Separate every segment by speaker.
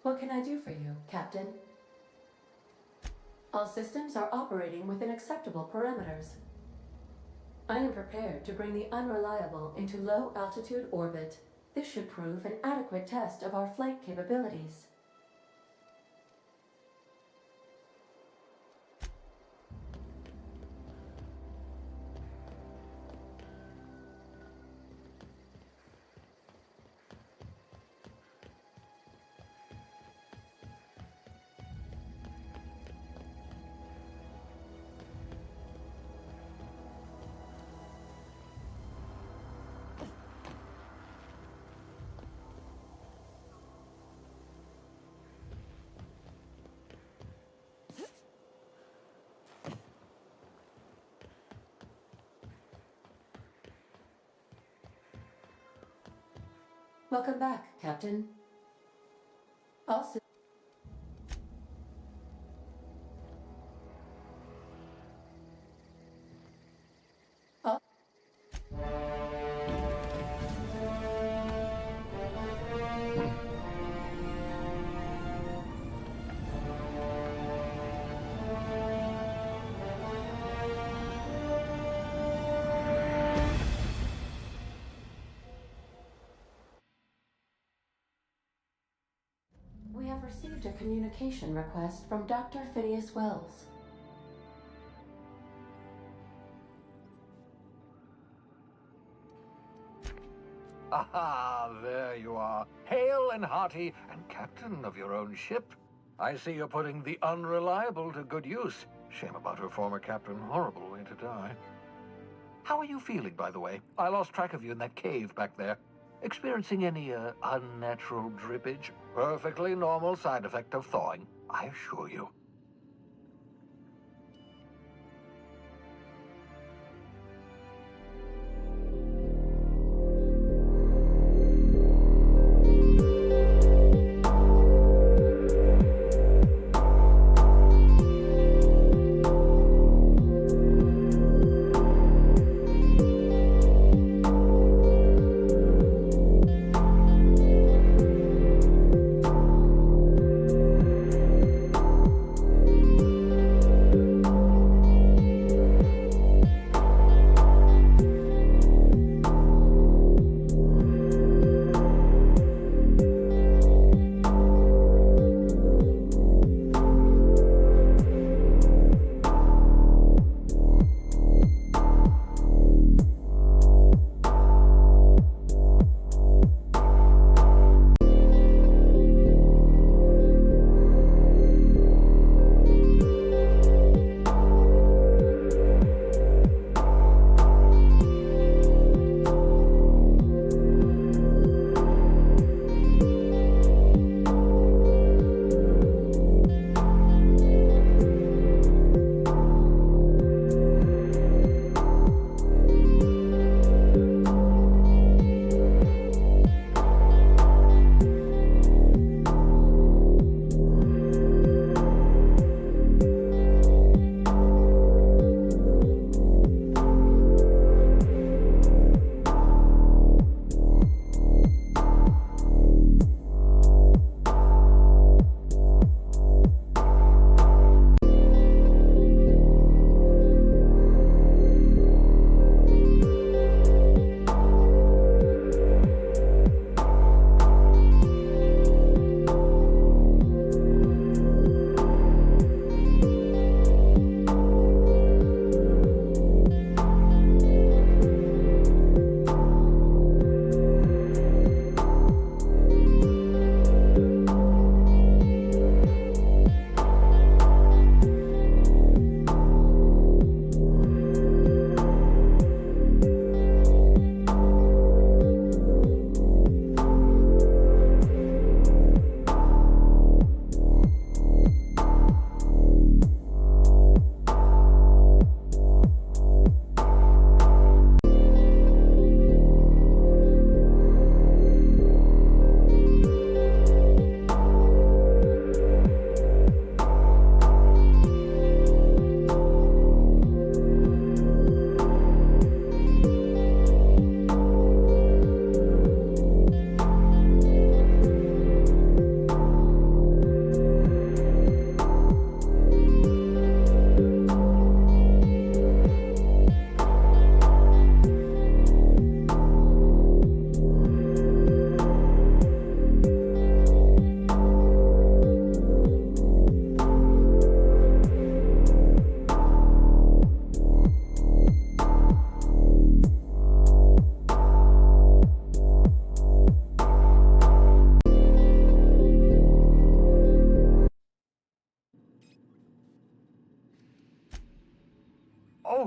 Speaker 1: What can I do for you, Captain? All systems are operating within acceptable parameters. I am prepared to bring the Unreliable into low-altitude orbit. This should prove an adequate test of our flight capabilities. Welcome back, Captain. Also, we have received a communication request from Dr. Phineas Wells.
Speaker 2: Ah, there you are, hale and hearty, and captain of your own ship. I see you're putting the Unreliable to good use. Shame about her former captain. Horrible way to die. How are you feeling, by the way? I lost track of you in that cave back there. Experiencing any, unnatural drippage? Perfectly normal side effect of thawing, I assure you.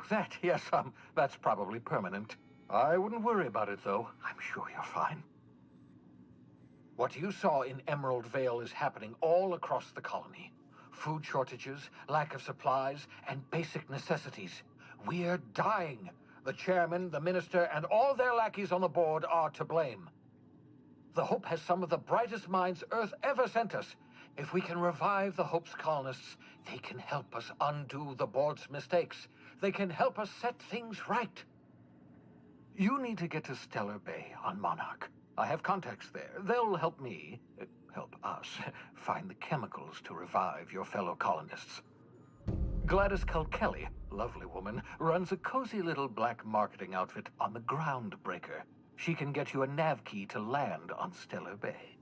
Speaker 2: Oh, that, yes, that's probably permanent. I wouldn't worry about it, though. I'm sure you're fine. What you saw in Emerald Vale is happening all across the colony. Food shortages, lack of supplies, and basic necessities. We're dying. The chairman, the minister, and all their lackeys on the board are to blame. The Hope has some of the brightest minds Earth ever sent us. If we can revive the Hope's colonists, they can help us undo the board's mistakes. They can help us set things right. You need to get to Stellar Bay on Monarch. I have contacts there. They'll help me, help us, find the chemicals to revive your fellow colonists. Gladys Culkelly, lovely woman, runs a cozy little black marketing outfit on the Groundbreaker. She can get you a nav key to land on Stellar Bay.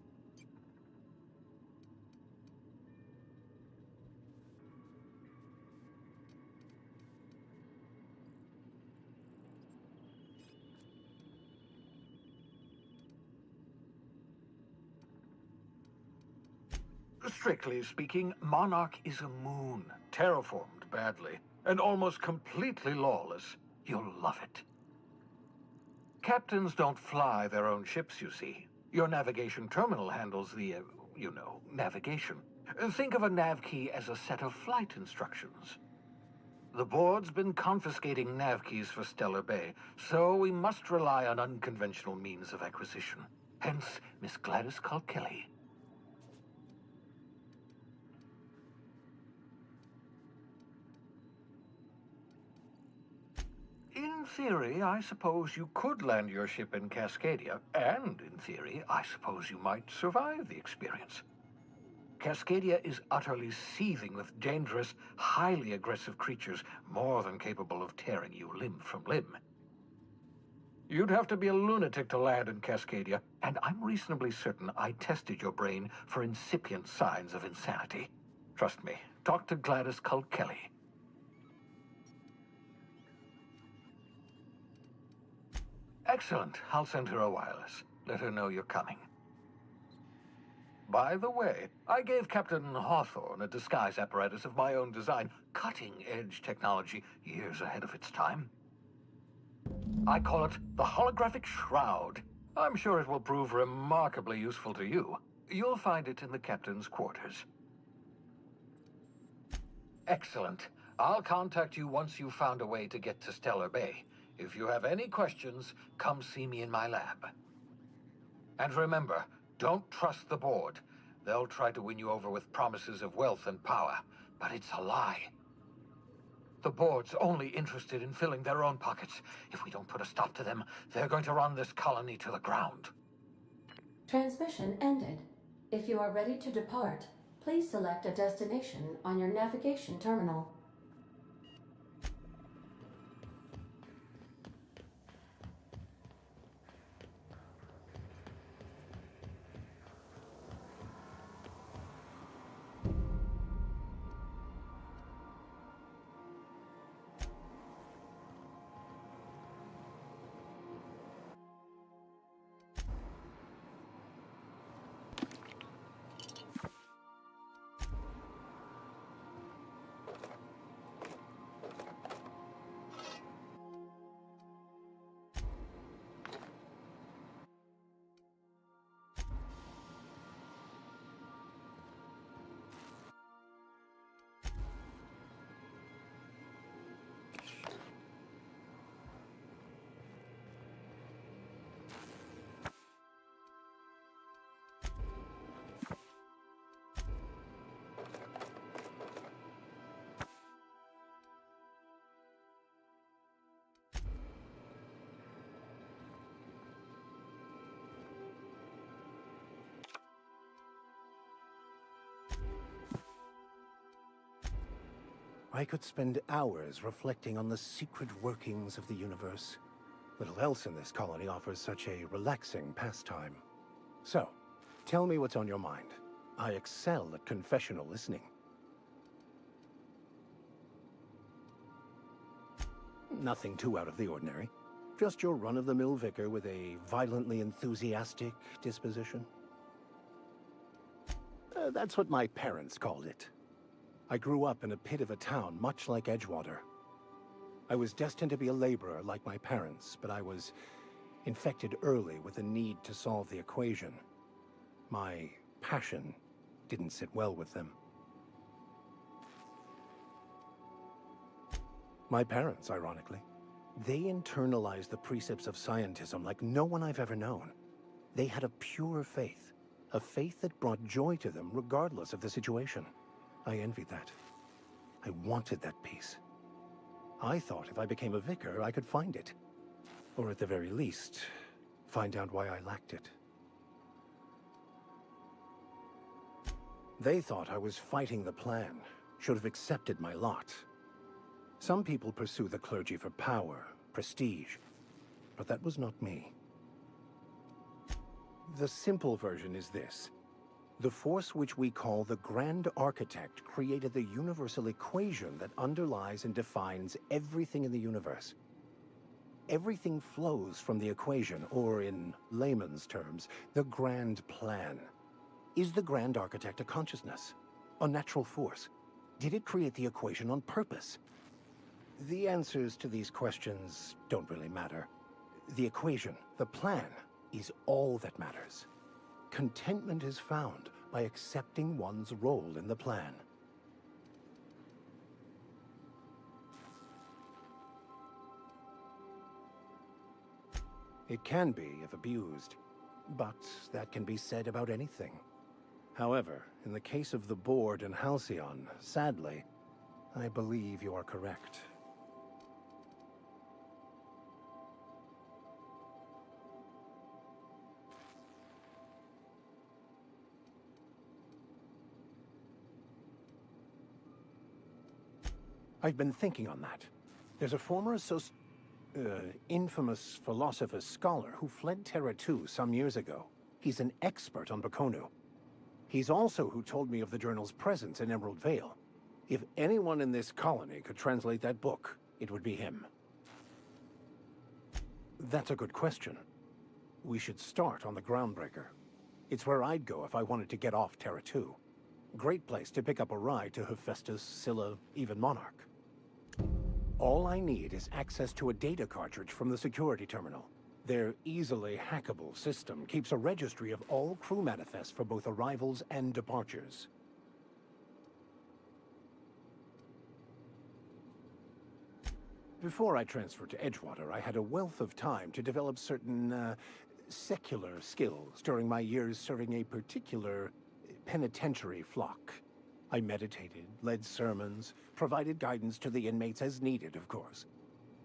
Speaker 2: Strictly speaking, Monarch is a moon, terraformed badly, and almost completely lawless. You'll love it. Captains don't fly their own ships, you see. Your navigation terminal handles the, navigation. Think of a nav key as a set of flight instructions. The board's been confiscating nav keys for Stellar Bay, so we must rely on unconventional means of acquisition. Hence, Miss Gladys Culkelly. In theory, I suppose you could land your ship in Cascadia, and in theory, I suppose you might survive the experience. Cascadia is utterly seething with dangerous, highly aggressive creatures, more than capable of tearing you limb from limb. You'd have to be a lunatic to land in Cascadia, and I'm reasonably certain I tested your brain for incipient signs of insanity. Trust me, talk to Gladys Culkelly. Excellent. I'll send her a wireless. Let her know you're coming. By the way, I gave Captain Hawthorne a disguise apparatus of my own design, cutting-edge technology, years ahead of its time. I call it the Holographic Shroud. I'm sure it will prove remarkably useful to you. You'll find it in the captain's quarters. Excellent. I'll contact you once you've found a way to get to Stellar Bay. If you have any questions, come see me in my lab. And remember, don't trust the board. They'll try to win you over with promises of wealth and power, but it's a lie. The board's only interested in filling their own pockets. If we don't put a stop to them, they're going to run this colony to the ground.
Speaker 1: Transmission ended. If you are ready to depart, please select a destination on your navigation terminal.
Speaker 3: I could spend hours reflecting on the secret workings of the universe. Little else in this colony offers such a relaxing pastime. So, tell me what's on your mind. I excel at confessional listening. Nothing too out of the ordinary. Just your run-of-the-mill vicar with a violently enthusiastic disposition. That's what my parents called it. I grew up in a pit of a town much like Edgewater. I was destined to be a laborer like my parents, but I was infected early with a need to solve the equation. My passion didn't sit well with them. My parents, ironically. They internalized the precepts of scientism like no one I've ever known. They had a pure faith, a faith that brought joy to them regardless of the situation. I envied that. I wanted that peace. I thought if I became a vicar, I could find it. Or at the very least, find out why I lacked it. They thought I was fighting the plan, should have accepted my lot. Some people pursue the clergy for power, prestige, but that was not me. The simple version is this. The force which we call the Grand Architect created the universal equation that underlies and defines everything in the universe. Everything flows from the equation, or in layman's terms, the grand plan. Is the Grand Architect a consciousness? A natural force? Did it create the equation on purpose? The answers to these questions don't really matter. The equation, the plan, is all that matters. Contentment is found by accepting one's role in the plan. It can be if abused, but that can be said about anything. However, in the case of the Board and Halcyon, sadly, I believe you are correct. I've been thinking on that. There's a former infamous philosopher scholar who fled Terra 2 some years ago. He's an expert on Baconu. He's also who told me of the journal's presence in Emerald Vale. If anyone in this colony could translate that book, it would be him. That's a good question. We should start on the Groundbreaker. It's where I'd go if I wanted to get off Terra 2. Great place to pick up a ride to Hephaestus, Scylla, even Monarch. All I need is access to a data cartridge from the security terminal. Their easily hackable system keeps a registry of all crew manifests for both arrivals and departures. Before I transferred to Edgewater, I had a wealth of time to develop certain, secular skills during my years serving a particular penitentiary flock. I meditated, led sermons, provided guidance to the inmates as needed, of course.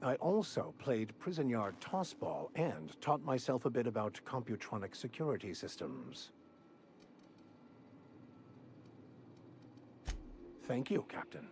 Speaker 3: I also played prison yard tossball and taught myself a bit about computronic security systems. Thank you, Captain.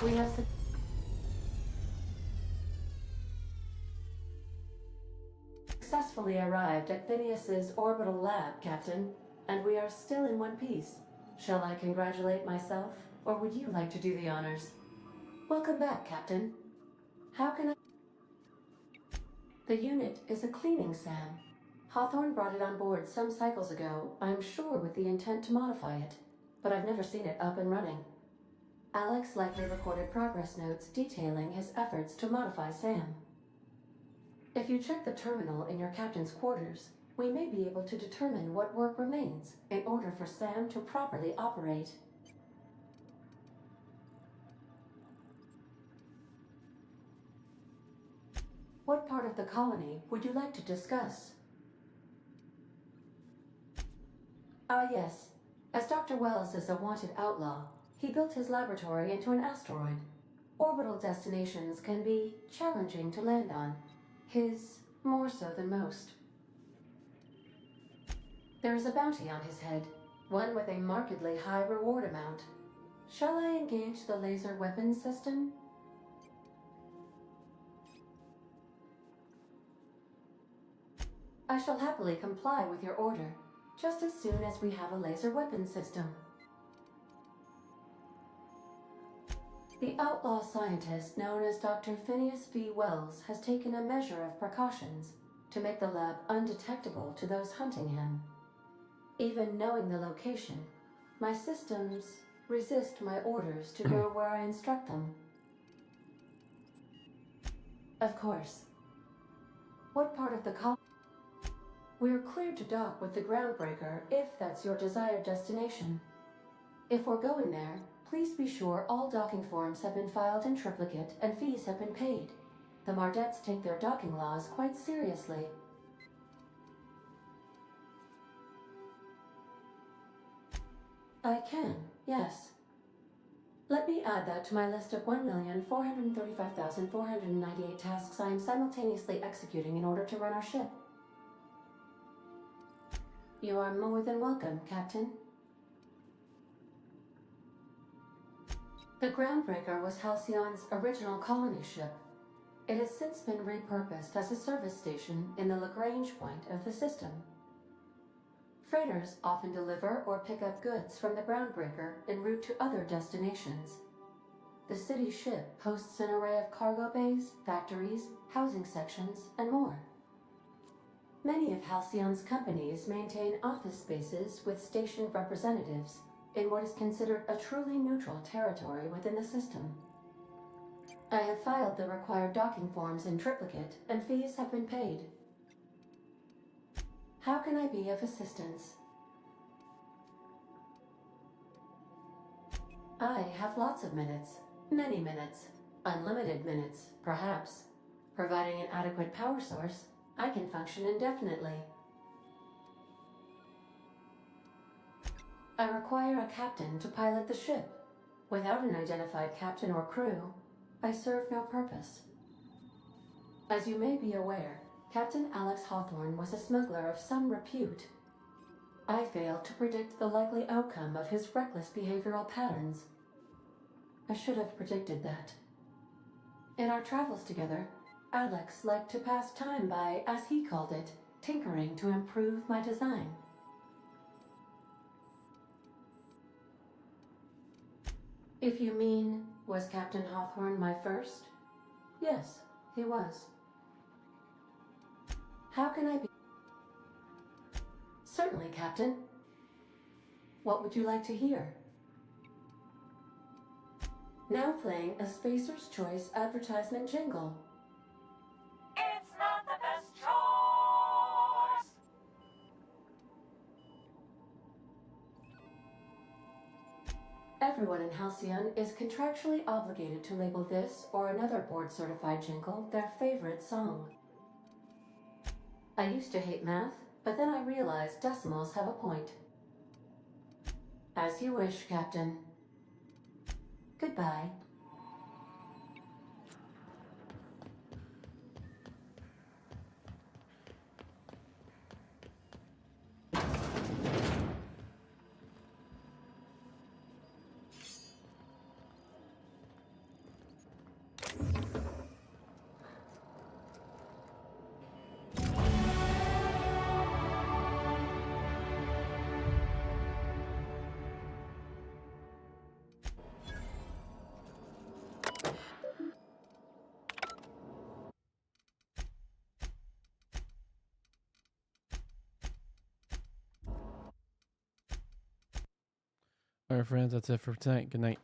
Speaker 1: We have successfully arrived at Phineas's orbital lab, Captain, and we are still in one piece. Shall I congratulate myself, or would you like to do the honors? Welcome back, Captain. How can I... The unit is a cleaning SAM. Hawthorne brought it on board some cycles ago, I'm sure with the intent to modify it, but I've never seen it up and running. Alex likely recorded progress notes detailing his efforts to modify Sam. If you check the terminal in your captain's quarters, we may be able to determine what work remains in order for Sam to properly operate. What part of the colony would you like to discuss? Ah, yes. As Dr. Wells is a wanted outlaw, he built his laboratory into an asteroid. Orbital destinations can be challenging to land on. His more so than most. There is a bounty on his head, one with a markedly high reward amount. Shall I engage the laser weapons system? I shall happily comply with your order, just as soon as we have a laser weapons system. The outlaw scientist known as Dr. Phineas V. Wells has taken a measure of precautions to make the lab undetectable to those hunting him. Even knowing the location, my systems resist my orders to go where I instruct them. Of course. What part of the We're cleared to dock with the Groundbreaker if that's your desired destination. If we're going there, please be sure all docking forms have been filed in triplicate and fees have been paid. The Mardettes take their docking laws quite seriously. I can, yes. Let me add that to my list of 1,435,498 tasks I am simultaneously executing in order to run our ship. You are more than welcome, Captain. The Groundbreaker was Halcyon's original colony ship. It has since been repurposed as a service station in the Lagrange point of the system. Freighters often deliver or pick up goods from the Groundbreaker en route to other destinations. The city ship hosts an array of cargo bays, factories, housing sections, and more. Many of Halcyon's companies maintain office spaces with stationed representatives in what is considered a truly neutral territory within the system. I have filed the required docking forms in triplicate, and fees have been paid. How can I be of assistance? I have lots of minutes. Many minutes. Unlimited minutes, perhaps. Providing an adequate power source, I can function indefinitely. I require a captain to pilot the ship. Without an identified captain or crew, I serve no purpose. As you may be aware, Captain Alex Hawthorne was a smuggler of some repute. I failed to predict the likely outcome of his reckless behavioral patterns. I should have predicted that. In our travels together, Alex liked to pass time by, as he called it, tinkering to improve my design. If you mean, was Captain Hawthorne my first? Yes, he was. How can I be? Certainly, Captain. What would you like to hear? Now playing a Spacer's Choice advertisement jingle.
Speaker 4: It's not the best choice.
Speaker 1: Everyone in Halcyon is contractually obligated to label this or another board-certified jingle their favorite song. I used to hate math, but then I realized decimals have a point. As you wish, Captain. Goodbye.
Speaker 5: All right, friends, that's it for tonight. Good night.